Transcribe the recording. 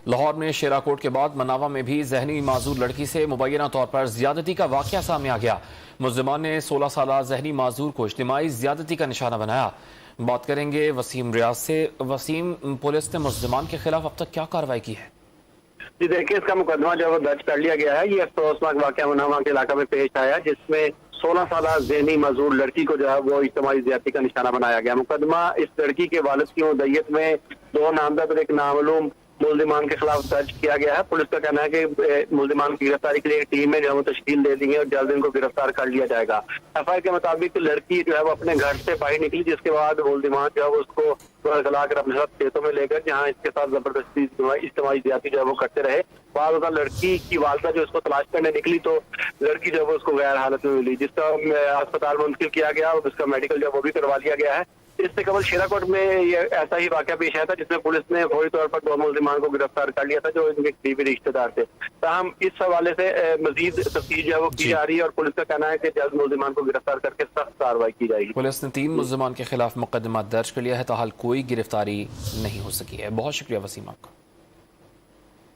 لاہور میں شیرا کوٹ کے بعد مناوا میں بھی ذہنی معذور لڑکی سے مبینہ طور پر زیادتی کا واقعہ سامنے آ گیا۔ ملزمان نے 16 سالہ ذہنی معذور کو اجتماعی زیادتی کا نشانہ بنایا۔ بات کریں گے وسیم ریاض سے۔ وسیم، پولیس نے ملزمان کے خلاف اب تک کیا کارروائی کی ہے؟ جی دیکھیں، اس کا مقدمہ جو ہے وہ درج کر لیا گیا ہے۔ یہ افسوسناک واقعہ مناوا کے علاقہ میں پیش آیا جس میں 16 سالہ ذہنی معذور لڑکی کو جو ہے وہ اجتماعی زیادتی کا نشانہ بنایا گیا۔ مقدمہ اس لڑکی کے والد کی مدعیت میں 2 نامزد اور 1 نامعلوم ملزمان کے خلاف درج کیا گیا ہے۔ پولیس کا کہنا ہے کہ ملزمان کی گرفتاری کے لیے ایک ٹیم ہے جو ہے وہ تشکیل دے دی ہے اور جلد ان کو گرفتار کر لیا جائے گا۔ ایف آئی آر کے مطابق لڑکی جو ہے وہ اپنے گھر سے باہر نکلی، جس کے بعد ملزمان جو ہے وہ اس کو گلا کر اپنے ساتھ کھیتوں میں لے کر جہاں اس کے ساتھ زبردستی اجتماعی زیادتی جو ہے وہ کرتے رہے۔ بعد ازاں لڑکی کی والدہ جو اس کو تلاش کرنے نکلی تو لڑکی جو ہے وہ اس کو غیر حالت میں ملی، جس کا اسپتال منتقل کیا گیا اور اس کا میڈیکل جو ہے وہ بھی کروا لیا گیا ہے۔ اس سے قبل شیرا کوٹ میں یہ ایسا ہی واقعہ پیش آیا تھا جس میں پولیس نے فوری طور پر 2 ملزمان کو گرفتار کر لیا تھا جو ان کے قریبی رشتہ دار تھے۔ تاہم اس حوالے سے مزید تفتیش جو ہے وہ کی جا رہی ہے اور پولیس کا کہنا ہے کہ جلد ملزمان کو گرفتار کر کے سخت کارروائی کی جائے گی۔ پولیس نے 3 ملزمان کے خلاف مقدمہ درج کر لیا ہے، تاحال کوئی گرفتاری نہیں ہو سکی ہے۔ بہت شکریہ وسیم آپ کا۔